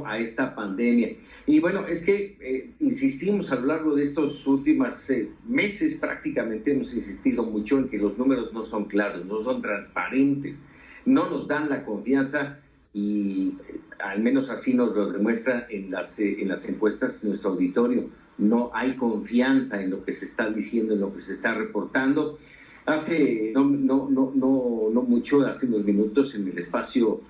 debido a esta pandemia. Y bueno, es que insistimos a lo largo de estos últimos meses, prácticamente hemos insistido mucho en que los números no son claros, no son transparentes, no nos dan la confianza y al menos así nos lo demuestra en las encuestas nuestro auditorio. No hay confianza en lo que se está diciendo, en lo que se está reportando. Hace no mucho, hace unos minutos, en el espacio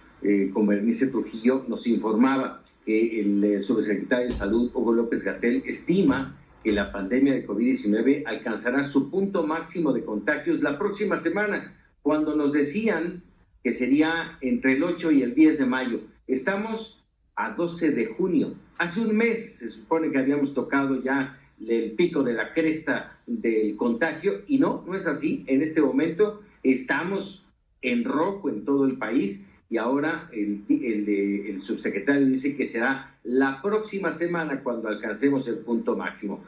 con Bernice Trujillo, nos informaba que el subsecretario de Salud, Hugo López-Gatell, estima que la pandemia de COVID-19 alcanzará su punto máximo de contagios la próxima semana, cuando nos decían que sería entre el 8 y el 10 de mayo. Estamos a 12 de junio. Hace un mes se supone que habíamos tocado ya el pico de la cresta del contagio y no es así. En este momento estamos en rojo en todo el país y ahora el subsecretario dice que será la próxima semana cuando alcancemos el punto máximo.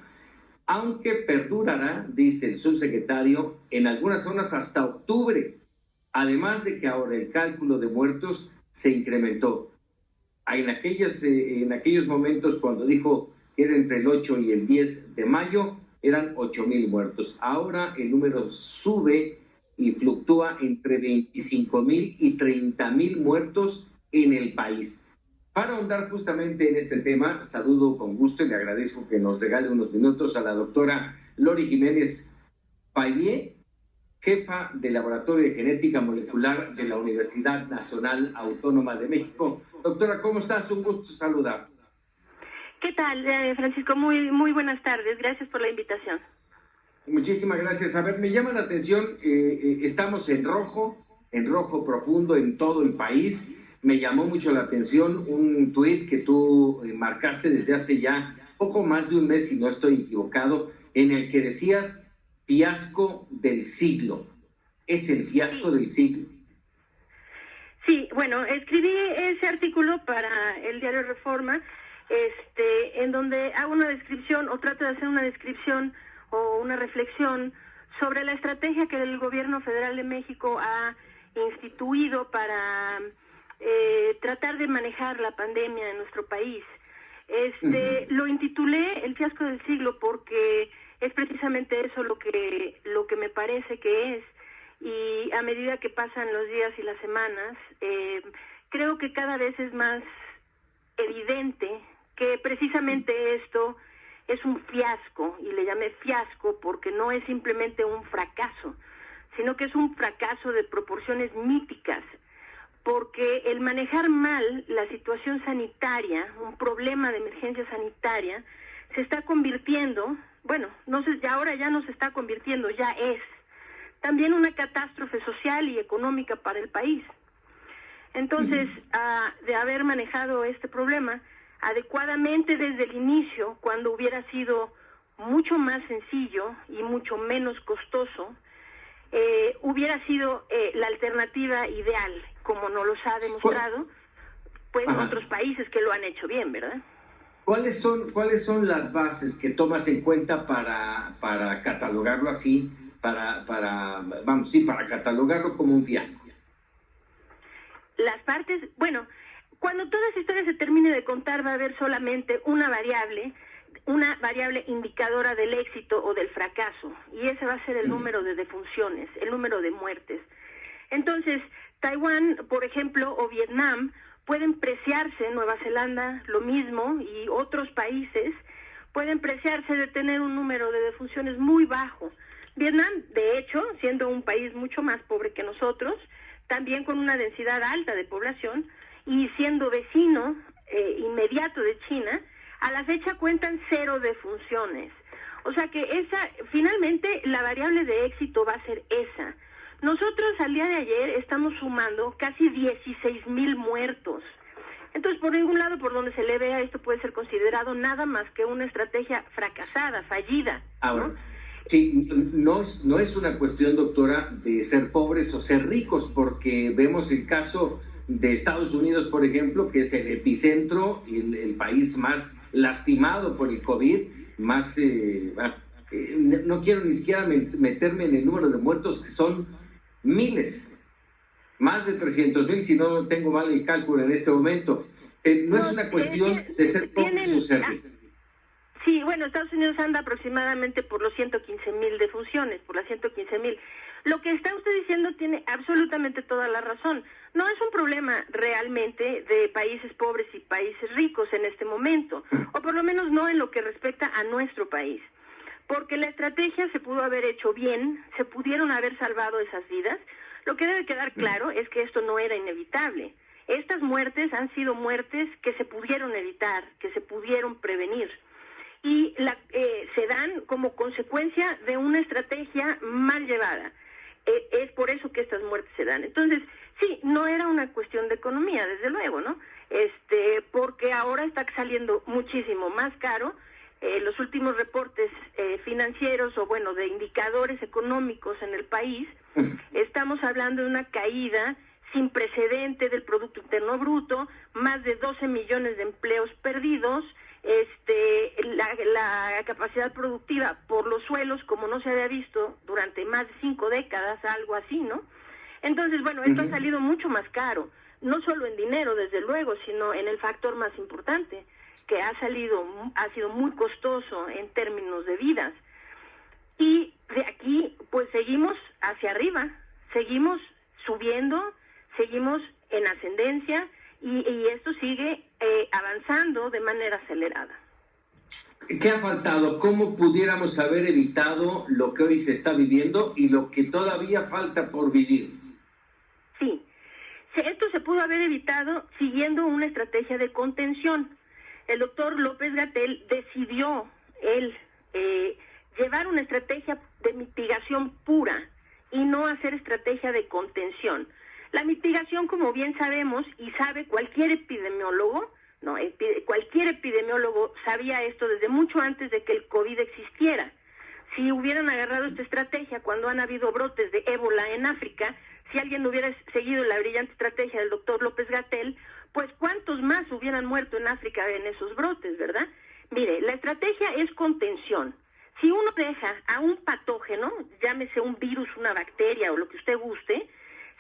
Aunque perdurará, dice el subsecretario, en algunas zonas hasta octubre, además de que ahora el cálculo de muertos se incrementó. En aquellos momentos cuando dijo que era entre el 8 y el 10 de mayo, eran 8,000 muertos. Ahora el número sube y fluctúa entre 25,000 y 30,000 muertos en el país. Para ahondar justamente en este tema, saludo con gusto y le agradezco que nos regale unos minutos a la doctora Lori Jiménez Payé, jefa del Laboratorio de Genética Molecular de la Universidad Nacional Autónoma de México. Doctora, ¿cómo estás? Un gusto saludar. ¿Qué tal, Francisco? Muy buenas tardes. Gracias por la invitación. Muchísimas gracias. A ver, me llama la atención, estamos en rojo profundo en todo el país. Me llamó mucho la atención un tuit que tú marcaste desde hace ya poco más de un mes, si no estoy equivocado, en el que decías fiasco del siglo. Es el fiasco del siglo. Sí, bueno, escribí ese artículo para el diario Reforma, en donde hago una descripción o trato de hacer una descripción o una reflexión sobre la estrategia que el gobierno federal de México ha instituido para tratar de manejar la pandemia en nuestro país. Lo intitulé El fiasco del siglo porque es precisamente eso lo que me parece que es, y a medida que pasan los días y las semanas, creo que cada vez es más evidente que precisamente esto es un fiasco, y le llamé fiasco porque no es simplemente un fracaso, sino que es un fracaso de proporciones míticas, porque el manejar mal la situación sanitaria, un problema de emergencia sanitaria, se está convirtiendo, bueno, no sé, ya ahora ya no se está convirtiendo, ya es también una catástrofe social y económica para el país. Entonces, de haber manejado este problema adecuadamente desde el inicio, cuando hubiera sido mucho más sencillo y mucho menos costoso, hubiera sido la alternativa ideal, como nos los ha demostrado pues otros países que lo han hecho bien, ¿verdad? ¿Cuáles son las bases que tomas en cuenta para catalogarlo así, para catalogarlo como un fiasco? Las partes, bueno, cuando toda esa historia se termine de contar va a haber solamente una variable indicadora del éxito o del fracaso, y ese va a ser el número de defunciones, el número de muertes. Entonces, Taiwán, por ejemplo, o Vietnam, pueden preciarse, Nueva Zelanda lo mismo, y otros países pueden preciarse de tener un número de defunciones muy bajo. Vietnam, de hecho, siendo un país mucho más pobre que nosotros, también con una densidad alta de población, y siendo vecino inmediato de China, a la fecha cuentan 0 defunciones. O sea que finalmente la variable de éxito va a ser esa. Nosotros al día de ayer estamos sumando casi 16,000 muertos. Entonces, por ningún lado por donde se le vea, esto puede ser considerado nada más que una estrategia fracasada, fallida, ¿no? Ahora, sí, no es una cuestión, doctora, de ser pobres o ser ricos, porque vemos el caso de Estados Unidos, por ejemplo, que es el epicentro, el país más lastimado por el COVID, más, no quiero ni siquiera meterme en el número de muertos, que son miles, más de 300,000, si no tengo mal el cálculo en este momento, No es una cuestión de ser pobres o ser ricos. Sí, bueno, Estados Unidos anda aproximadamente por los 115,000 defunciones, por las 115,000. Lo que está usted diciendo tiene absolutamente toda la razón. No es un problema realmente de países pobres y países ricos en este momento, o por lo menos no en lo que respecta a nuestro país, porque la estrategia se pudo haber hecho bien, se pudieron haber salvado esas vidas. Lo que debe quedar claro es que esto no era inevitable. Estas muertes han sido muertes que se pudieron evitar, que se pudieron prevenir, y se dan como consecuencia de una estrategia mal llevada. Es por eso que estas muertes se dan. Entonces, sí, no era una cuestión de economía, desde luego, ¿no? Porque ahora está saliendo muchísimo más caro. Los últimos reportes financieros, o bueno, de indicadores económicos en el país, estamos hablando de una caída sin precedente del Producto Interno Bruto, más de 12 millones de empleos perdidos, la capacidad productiva por los suelos como no se había visto durante más de 5 décadas, algo así, ¿no? Entonces, bueno, esto ha salido mucho más caro, no solo en dinero, desde luego, sino en el factor más importante, que ha sido muy costoso en términos de vidas. Y de aquí, pues seguimos hacia arriba, seguimos subiendo, seguimos en ascendencia, y esto sigue avanzando de manera acelerada. ¿Qué ha faltado? ¿Cómo pudiéramos haber evitado lo que hoy se está viviendo y lo que todavía falta por vivir? Sí, esto se pudo haber evitado siguiendo una estrategia de contención. El doctor López-Gatell decidió llevar una estrategia de mitigación pura y no hacer estrategia de contención. La mitigación, como bien sabemos, y sabe cualquier epidemiólogo, cualquier epidemiólogo sabía esto desde mucho antes de que el COVID existiera. Si hubieran agarrado esta estrategia cuando han habido brotes de ébola en África, si alguien hubiera seguido la brillante estrategia del doctor López-Gatell, pues cuántos más hubieran muerto en África en esos brotes, ¿verdad? Mire, la estrategia es contención. Si uno deja a un patógeno, llámese un virus, una bacteria o lo que usted guste,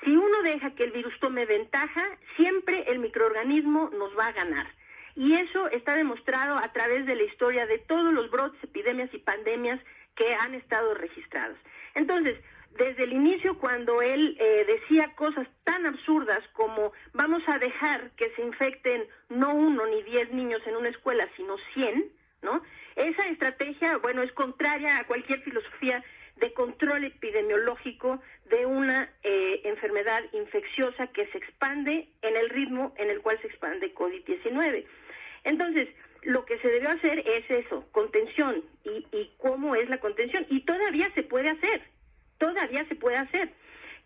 si uno deja que el virus tome ventaja, siempre el microorganismo nos va a ganar. Y eso está demostrado a través de la historia de todos los brotes, epidemias y pandemias que han estado registrados. Entonces, desde el inicio, cuando él decía cosas tan absurdas como vamos a dejar que se infecten no 1 ni 10 niños en una escuela, sino 100, ¿no? Esa estrategia, bueno, es contraria a cualquier filosofía de control epidemiológico de una enfermedad infecciosa que se expande en el ritmo en el cual se expande COVID-19. Entonces, lo que se debió hacer es eso, contención. ¿Y cómo es la contención? Y todavía se puede hacer,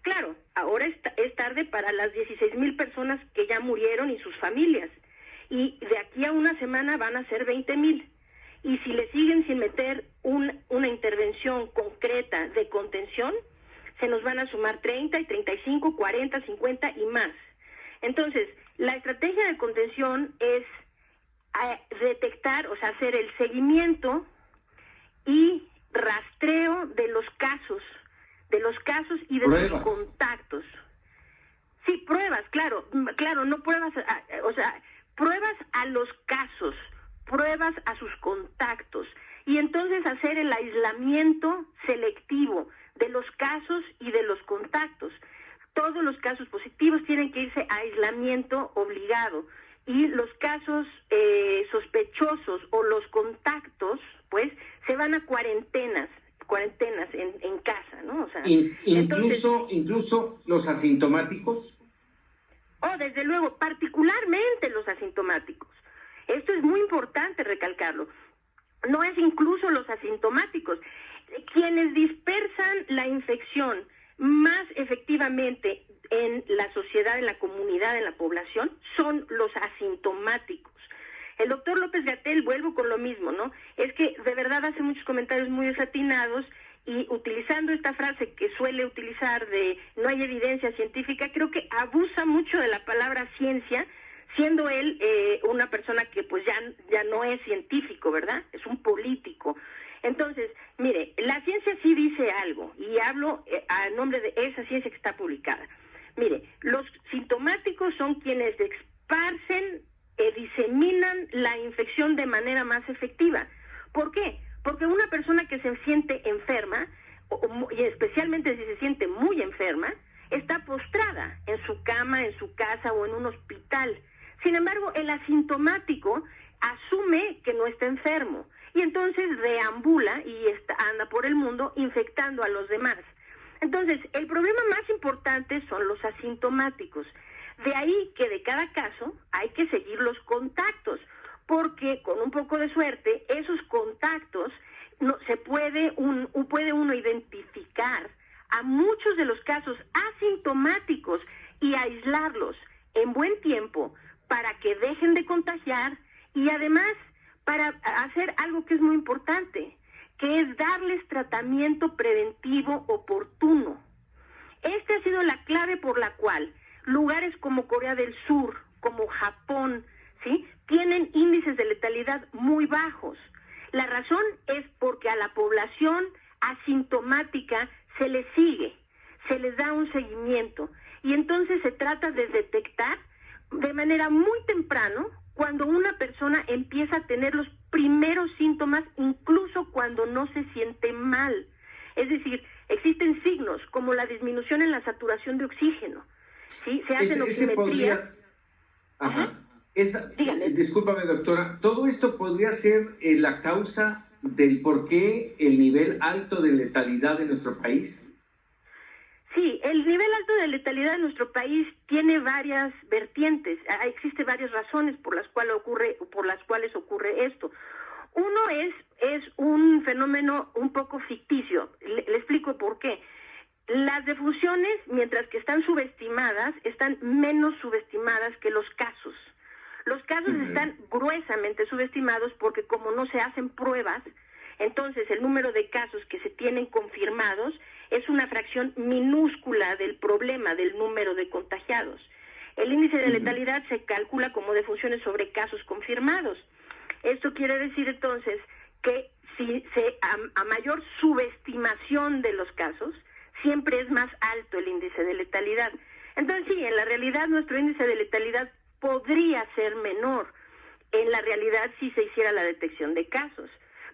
Claro, ahora es tarde para las 16,000 personas que ya murieron y sus familias. Y de aquí a una semana van a ser 20,000. Y si le siguen sin meter una intervención concreta de contención, se nos van a sumar 30 y 35, 40, 50 y más. Entonces, la estrategia de contención es detectar, o sea, hacer el seguimiento y rastreo de los casos y de los contactos. Sí, pruebas, claro, no pruebas, pruebas a los casos, pruebas a sus contactos, y entonces hacer el aislamiento selectivo de los casos y de los contactos. Todos los casos positivos tienen que irse a aislamiento obligado, y los casos sospechosos o los contactos, pues, se van a cuarentenas en casa, ¿no? O sea, incluso los asintomáticos. Oh, desde luego, particularmente los asintomáticos. Esto es muy importante recalcarlo. No es incluso los asintomáticos. Quienes dispersan la infección más efectivamente en la sociedad, en la comunidad, en la población, son los asintomáticos. El doctor López-Gatell, vuelvo con lo mismo, ¿no? Es que de verdad hace muchos comentarios muy desatinados, y utilizando esta frase que suele utilizar de no hay evidencia científica, creo que abusa mucho de la palabra ciencia, siendo él una persona que pues ya no es científico, ¿verdad? Es un político. Entonces, mire, la ciencia sí dice algo, y hablo a nombre de esa ciencia que está publicada. Mire, los sintomáticos son quienes esparcen diseminan la infección de manera más efectiva. ¿Por qué? Porque una persona que se siente enferma, y especialmente si se siente muy enferma, está postrada en su cama, en su casa o en un hospital. Sin embargo, el asintomático asume que no está enfermo y entonces deambula y anda por el mundo infectando a los demás. Entonces, el problema más importante son los asintomáticos. De ahí que de cada caso hay que seguir los contactos, porque con un poco de suerte, esos contactos puede uno identificar a muchos de los casos asintomáticos y aislarlos en buen tiempo para que dejen de contagiar y además para hacer algo que es muy importante, que es darles tratamiento preventivo oportuno. Esta ha sido la clave por la cual lugares como Corea del Sur, como Japón, ¿sí?, tienen índices de letalidad muy bajos. La razón es porque a la población asintomática se les sigue, se les da un seguimiento y entonces se trata de detectar de manera muy temprano cuando una persona empieza a tener los primeros síntomas, incluso cuando no se siente mal. Es decir, existen signos como la disminución en la saturación de oxígeno, ¿sí? Se hace oximetría. Discúlpame, doctora, ¿todo esto podría ser la causa del por qué el nivel alto de letalidad de nuestro país? Sí, el nivel alto de letalidad en nuestro país tiene varias vertientes. Existen varias razones por las cuales ocurre esto. Uno es un fenómeno un poco ficticio. Le explico por qué. Las defunciones, mientras que están subestimadas, están menos subestimadas que los casos. Los casos están gruesamente subestimados porque como no se hacen pruebas, entonces el número de casos que se tienen confirmados es una fracción minúscula del problema del número de contagiados. El índice de letalidad se calcula como defunciones sobre casos confirmados. Esto quiere decir entonces que a mayor subestimación de los casos, siempre es más alto el índice de letalidad. Entonces sí, en la realidad nuestro índice de letalidad podría ser menor en la realidad si se hiciera la detección de casos.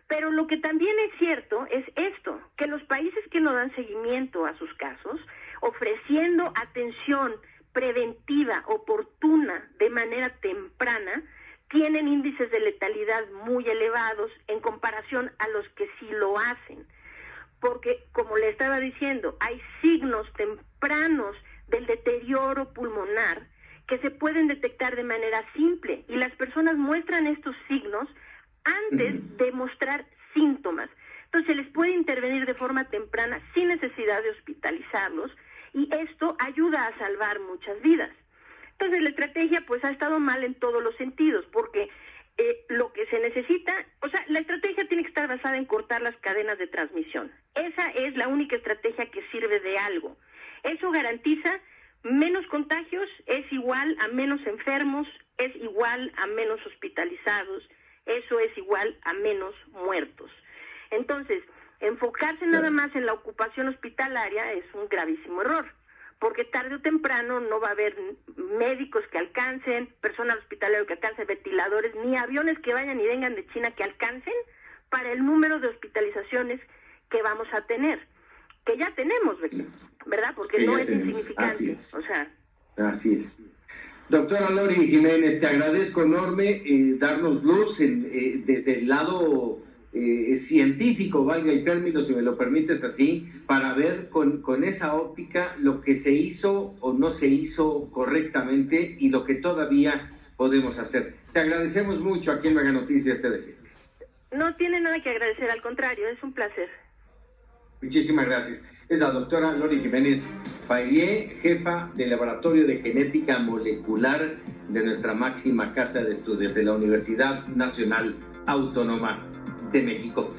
Pero lo que también es cierto es esto, que los países que no dan seguimiento a sus casos, ofreciendo atención preventiva, oportuna, de manera temprana, tienen índices de letalidad muy elevados en comparación a los que sí lo hacen. Porque, como le estaba diciendo, hay signos tempranos del deterioro pulmonar que se pueden detectar de manera simple y las personas muestran estos signos antes de mostrar síntomas. Entonces se les puede intervenir de forma temprana sin necesidad de hospitalizarlos y esto ayuda a salvar muchas vidas. Entonces la estrategia pues ha estado mal en todos los sentidos porque lo que se necesita, la estrategia tiene que estar basada en cortar las cadenas de transmisión. Esa es la única estrategia que sirve de algo. Eso garantiza menos contagios, es igual a menos enfermos, es igual a menos hospitalizados, eso es igual a menos muertos. Entonces, enfocarse nada más en la ocupación hospitalaria es un gravísimo error, porque tarde o temprano no va a haber médicos que alcancen, personal hospitalario que alcance, ventiladores, ni aviones que vayan y vengan de China que alcancen para el número de hospitalizaciones que vamos a tener, que ya tenemos, ¿verdad? Porque no es insignificante. Así es. Doctora Lori Jiménez, te agradezco enorme darnos luz desde el lado científico, valga el término, si me lo permites así, para ver con esa óptica lo que se hizo o no se hizo correctamente y lo que todavía podemos hacer. Te agradecemos mucho aquí en Mega Noticias TVC. No tiene nada que agradecer, al contrario, es un placer. Muchísimas gracias. Es la doctora Lori Jiménez Paillé, jefa del Laboratorio de Genética Molecular de nuestra máxima casa de estudios de la Universidad Nacional Autónoma de México.